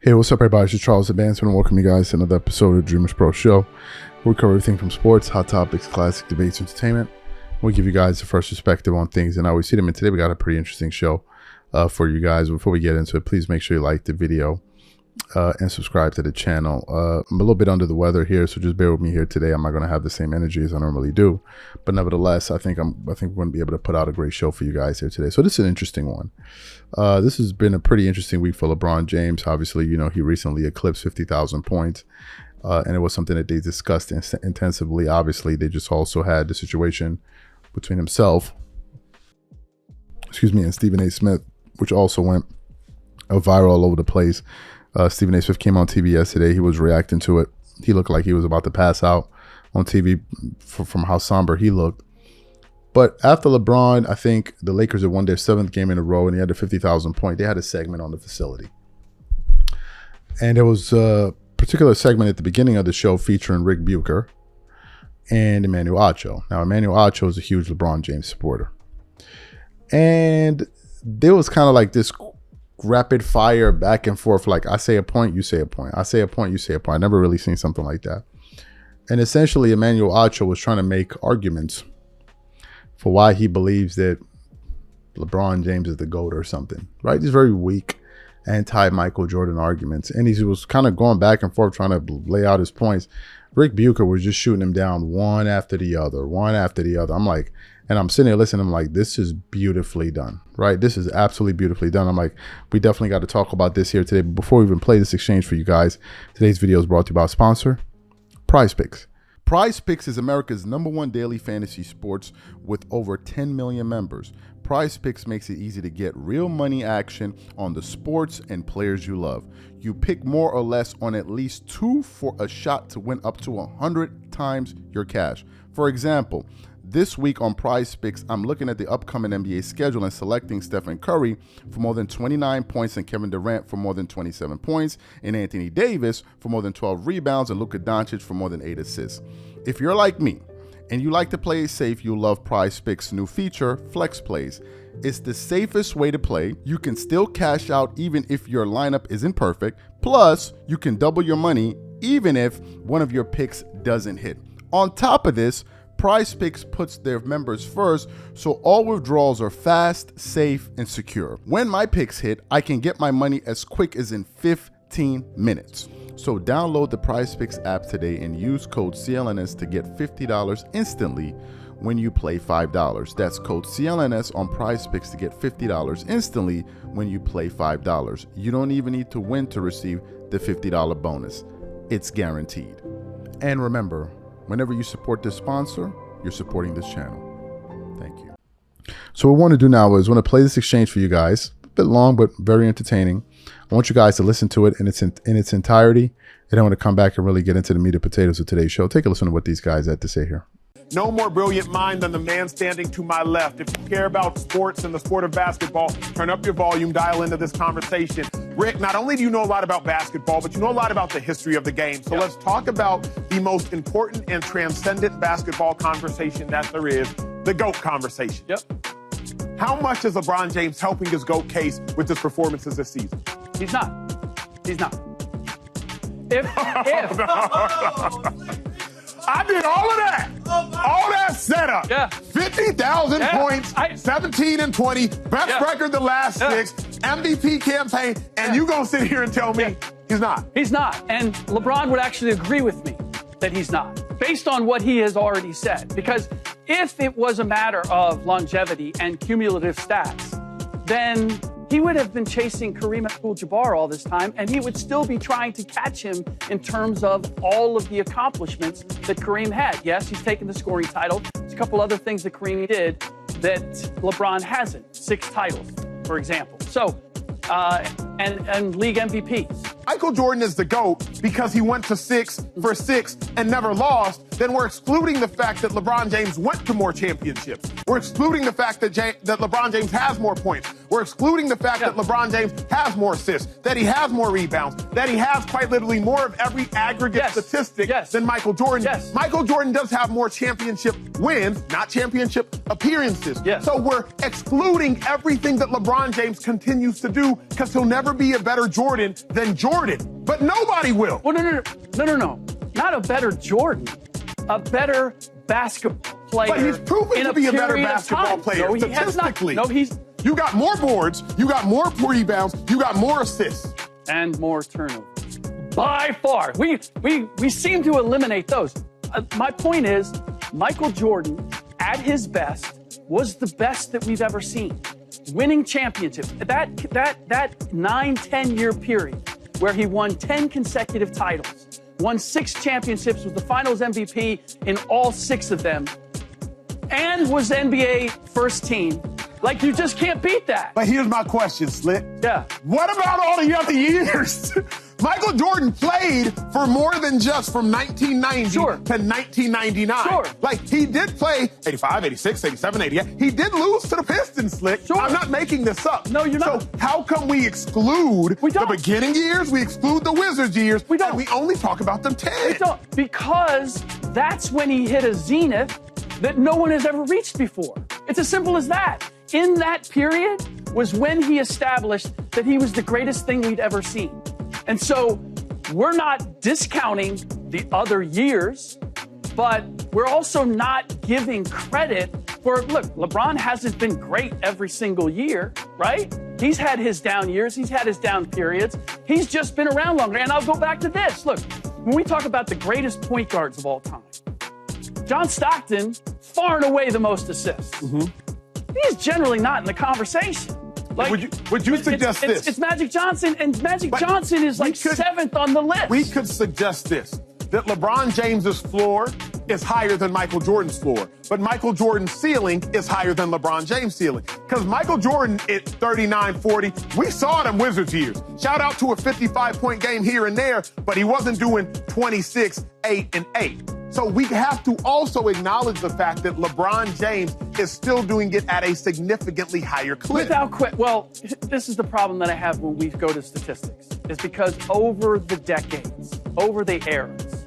Hey, what's up, everybody? It's Charles Advancement, and welcome you guys to another episode of Dreamers Pro Show. We cover everything from sports, hot topics, classic debates, entertainment. We'll give you guys the first perspective on things and how we see them. And today we got a pretty interesting show for you guys. Before we get into it, please make sure you like the video and subscribe to the channel. I'm a little bit under the weather here, so just bear with me here today. I'm not going to have the same energy as I normally do, but nevertheless, I think we're going to be able to put out a great show for you guys here today. So this is an interesting one. This has been a pretty interesting week for LeBron James. Obviously, you know, he recently eclipsed 50,000 points, and it was something that they discussed intensively. Obviously, they just also had the situation between himself, and Stephen A. Smith, which also went viral all over the place. Stephen A. Smith came on TV yesterday. He was reacting to it. He looked like he was about to pass out on TV from how somber he looked. But after LeBron, I think the Lakers had won their 7th game in a row and he had a 50,000 point. They had a segment on the facility. And there was a particular segment at the beginning of the show featuring Ric Bucher and Emmanuel Acho. Now, Emmanuel Acho is a huge LeBron James supporter. And there was kind of like this rapid fire back and forth. Like, I say a point, you say a point. I say a point, you say a point. I never really seen something like that. And essentially, Emmanuel Acho was trying to make arguments for why he believes that LeBron James is the GOAT or something, right? These very weak anti-Michael Jordan arguments. And he was kind of going back and forth trying to lay out his points. Ric Bucher was just shooting him down one after the other. I'm like, and I'm sitting there listening, I'm like, this is beautifully done, right? This is absolutely beautifully done. I'm like, we definitely got to talk about this here today. But before we even play this exchange for you guys, today's video is brought to you by our sponsor, PrizePicks. PrizePicks is America's #1 daily fantasy sports with over 10 million members. PrizePicks makes it easy to get real money action on the sports and players you love. You pick more or less on at least 2 for a shot to win up to 100 times your cash. For example, this week on PrizePicks, I'm looking at the upcoming NBA schedule and selecting Stephen Curry for more than 29 points and Kevin Durant for more than 27 points and Anthony Davis for more than 12 rebounds and Luka Doncic for more than 8 assists. If you're like me and you like to play it safe, you'll love PrizePicks' new feature, Flex Plays. It's the safest way to play. You can still cash out even if your lineup isn't perfect. Plus, you can double your money even if one of your picks doesn't hit. On top of this, PrizePicks puts their members first, so all withdrawals are fast, safe, and secure. When my picks hit, I can get my money as quick as in 15 minutes. So download the PrizePicks app today and use code CLNS to get $50 instantly when you play $5. That's code CLNS on PrizePicks to get $50 instantly when you play $5. You don't even need to win to receive the $50 bonus. It's guaranteed. And remember, whenever you support this sponsor, you're supporting this channel. Thank you. So what we want to do now is I want to play this exchange for you guys. A bit long, but very entertaining. I want you guys to listen to it in its entirety. And I want to come back and really get into the meat and potatoes of today's show. Take a listen to what these guys had to say here. No more brilliant mind than the man standing to my left. If you care about sports and the sport of basketball, turn up your volume, dial into this conversation. Rick, not only do you know a lot about basketball, but you know a lot about the history of the game. So let's talk about the most important and transcendent basketball conversation that there is, the GOAT conversation. Yep. How much is LeBron James helping his GOAT case with his performances this season? He's not. If I did all of that. All that setup. Yeah. 50,000 points, 17 and 20, best record the last 6, MVP campaign, and you gonna sit here and tell me he's not? He's not. And LeBron would actually agree with me that he's not, based on what he has already said. Because if it was a matter of longevity and cumulative stats, then he would have been chasing Kareem Abdul-Jabbar all this time, and he would still be trying to catch him in terms of all of the accomplishments that Kareem had. Yes, he's taken the scoring title. There's a couple other things that Kareem did that LeBron hasn't. 6 titles, for example. So, and league MVPs. Michael Jordan is the GOAT because he went to 6 for 6 and never lost. Then we're excluding the fact that LeBron James went to more championships. We're excluding the fact that LeBron James has more points. We're excluding the fact that LeBron James has more assists, that he has more rebounds, that he has quite literally more of every aggregate statistic than Michael Jordan. Michael Jordan does have more championship wins, not championship appearances. So we're excluding everything that LeBron James continues to do because he'll never be a better Jordan than Jordan. But nobody will. Well, no. Not a better Jordan, a better basketball player. But he's proven to be a better basketball player. No, he statistically. Has not. No, You got more boards, you got more rebounds, you got more assists. And more turnovers. By far. We seem to eliminate those. My point is, Michael Jordan, at his best, was the best that we've ever seen. Winning championships. That 9-10 year period where he won 10 consecutive titles, won 6 championships, was the finals MVP in all 6 of them, and was NBA first team. Like, you just can't beat that. But here's my question, Slick. Yeah. What about all the other years? Michael Jordan played for more than just from 1990 to 1999. Sure. Like, he did play 85, 86, 87, 88. He did lose to the Pistons, Slick. Sure. I'm not making this up. No, you're not. So how come we exclude the beginning years, we exclude the Wizards years, we don't. And we only talk about them 10? We don't. Because that's when he hit a zenith that no one has ever reached before. It's as simple as that. In that period was when he established that he was the greatest thing we'd ever seen. And so we're not discounting the other years, but we're also not giving credit for, look, LeBron hasn't been great every single year, right? He's had his down years. He's had his down periods. He's just been around longer. And I'll go back to this. Look, when we talk about the greatest point guards of all time, John Stockton, far and away the most assists. He's generally not in the conversation. Like, would you suggest this? It's Magic Johnson, and Magic Johnson is like 7th on the list. We could suggest this, that LeBron James's floor is higher than Michael Jordan's floor, but Michael Jordan's ceiling is higher than LeBron James' ceiling. Because Michael Jordan at 39, 40, we saw it in Wizards years. Shout out to a 55-point game here and there, but he wasn't doing 26, 8, and 8. So we have to also acknowledge the fact that LeBron James is still doing it at a significantly higher clip. Without question. Well, this is the problem that I have when we go to statistics, is because over the decades, over the eras,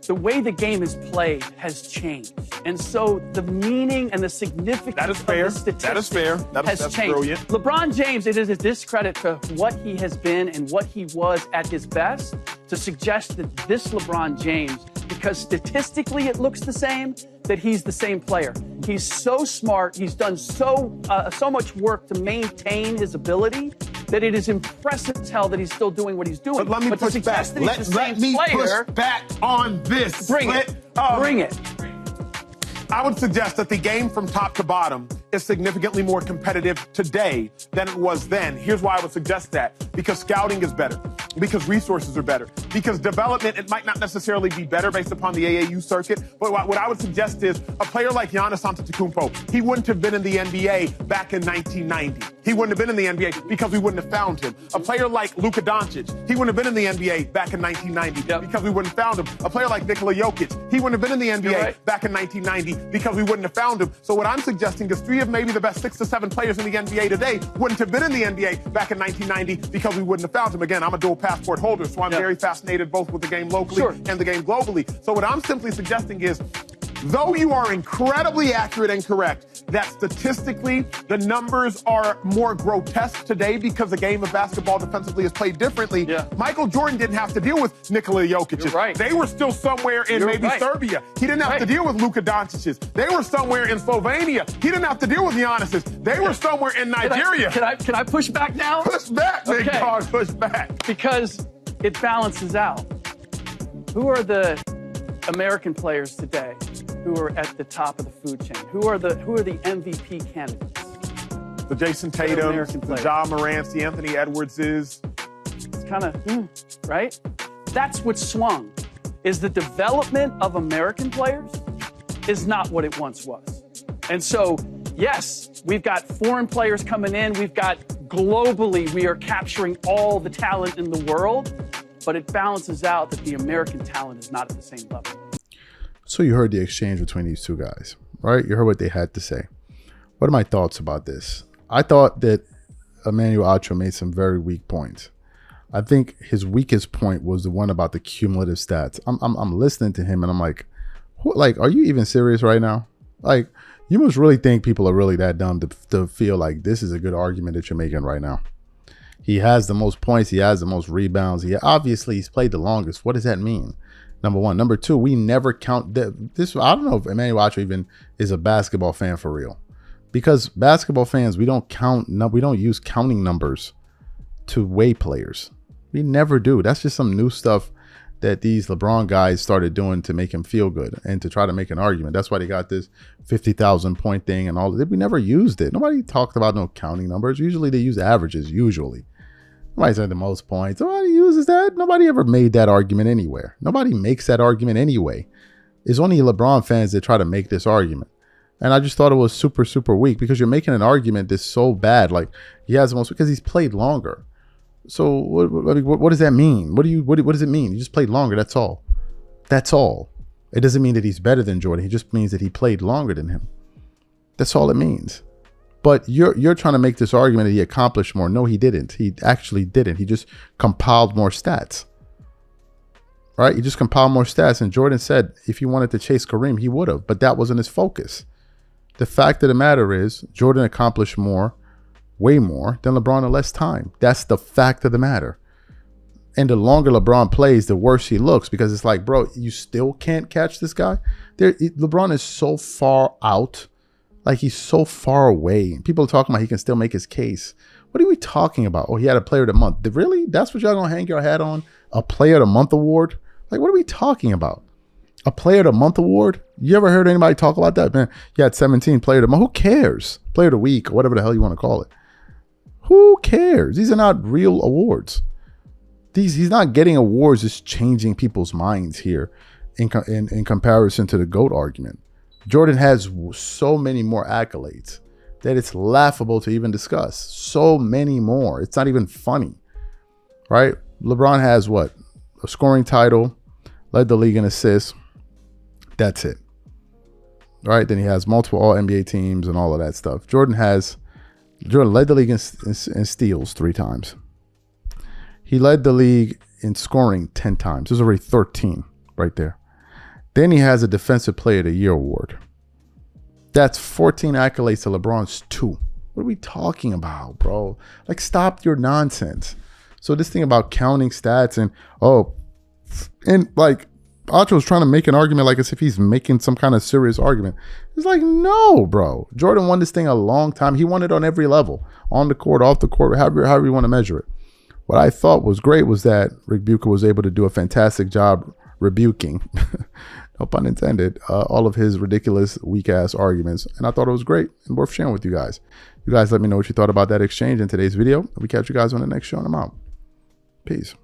the way the game is played has changed. And so the meaning and the significance of the statistics has changed. Brilliant. LeBron James, it is a discredit to what he has been and what he was at his best to suggest that this LeBron James, because statistically it looks the same, that he's the same player. He's so smart. He's done so much work to maintain his ability that it is impressive as hell that he's still doing what he's doing. But let me push back. Let me push back on this. Bring it. Bring it. I would suggest that the game from top to bottom is significantly more competitive today than it was then. Here's why I would suggest that. Because scouting is better. Because resources are better. Because development, it might not necessarily be better based upon the AAU circuit. But what I would suggest is a player like Giannis Antetokounmpo, he wouldn't have been in the NBA back in 1990. He wouldn't have been in the NBA because we wouldn't have found him. A player like Luka Doncic, he wouldn't have been in the NBA back in 1990 because we wouldn't have found him. A player like Nikola Jokic, he wouldn't have been in the NBA back in 1990 because we wouldn't have found him. So what I'm suggesting is 3 of maybe the best 6 to 7 players in the NBA today wouldn't have been in the NBA back in 1990 because we wouldn't have found him. Again, I'm a dual passport holder, so I'm very fascinated both with the game locally and the game globally. So what I'm simply suggesting is, though you are incredibly accurate and correct that statistically the numbers are more grotesque today because the game of basketball defensively is played differently, Michael Jordan didn't have to deal with Nikola Jokic. They were still somewhere in Serbia. He didn't have to deal with Luka Doncic's. They were somewhere in Slovenia. He didn't have to deal with Giannis's. They were somewhere in Nigeria. Can I push back now? Push back, big dog, push back. Because it balances out. Who are the American players today who are at the top of the food chain? Who are the MVP candidates? The Jason Tatums, the Ja Morants, the Anthony Edwardses. It's kind of, right? That's what swung, is the development of American players is not what it once was. And so, yes, we've got foreign players coming in. We've got globally, we are capturing all the talent in the world, but it balances out that the American talent is not at the same level. So you heard the exchange between these two guys, right? You heard what they had to say. What are my thoughts about this? I thought that Emmanuel Acho made some very weak points. I think his weakest point was the one about the cumulative stats. I'm listening to him and I'm like, are you even serious right now? Like, you must really think people are really that dumb to feel like this is a good argument that you're making right now. He has the most points. He has the most rebounds. Obviously he's played the longest. What does that mean? Number one. Number two, we never count this. I don't know if Emmanuel Acho even is a basketball fan for real, because basketball fans, we don't use counting numbers to weigh players. We never do. That's just some new stuff that these LeBron guys started doing to make him feel good and to try to make an argument. That's why they got this 50,000 point thing and all of it. We never used it. Nobody talked about no counting numbers. Usually they use averages, usually. Nobody said the most points. Nobody uses that. Nobody ever made that argument anywhere. Nobody makes that argument anyway. It's only LeBron fans that try to make this argument. And I just thought it was super, super weak, because you're making an argument that's so bad. Like, he has the most because he's played longer. So what does that mean? What does it mean? He just played longer. That's all. That's all. It doesn't mean that he's better than Jordan. He just means that he played longer than him. That's all it means. But you're trying to make this argument that he accomplished more. No, he didn't. He actually didn't. He just compiled more stats. Right? He just compiled more stats. And Jordan said if he wanted to chase Kareem, he would have. But that wasn't his focus. The fact of the matter is Jordan accomplished more, way more, than LeBron in less time. That's the fact of the matter. And the longer LeBron plays, the worse he looks, because it's like, bro, you still can't catch this guy. LeBron is so far out. Like, he's so far away. People are talking about he can still make his case. What are we talking about? Oh, he had a player of the month. Really? That's what y'all gonna hang your hat on? A player of the month award? Like, what are we talking about? A player of the month award? You ever heard anybody talk about that? Man, you had 17 player of the month. Who cares? Player of the week, or whatever the hell you want to call it. Who cares? These are not real awards. He's not getting awards just changing people's minds here in comparison to the GOAT argument. Jordan has so many more accolades that it's laughable to even discuss. So many more. It's not even funny, right? LeBron has what? A scoring title, led the league in assists. That's it, right? Then he has multiple All-NBA teams and all of that stuff. Jordan led the league in steals 3 times. He led the league in scoring 10 times. There's already 13 right there. Then he has a Defensive Player of the Year award. That's 14 accolades to LeBron's 2. What are we talking about, bro? Like, stop your nonsense. So this thing about counting stats and like, Acho's trying to make an argument like as if he's making some kind of serious argument. It's like, no, bro. Jordan won this thing a long time. He won it on every level, on the court, off the court, however you want to measure it. What I thought was great was that Ric Bucher was able to do a fantastic job rebuking, no pun intended, all of his ridiculous, weak-ass arguments. And I thought it was great and worth sharing with you guys. You guys let me know what you thought about that exchange in today's video. We catch you guys on the next show, and I'm out. Peace.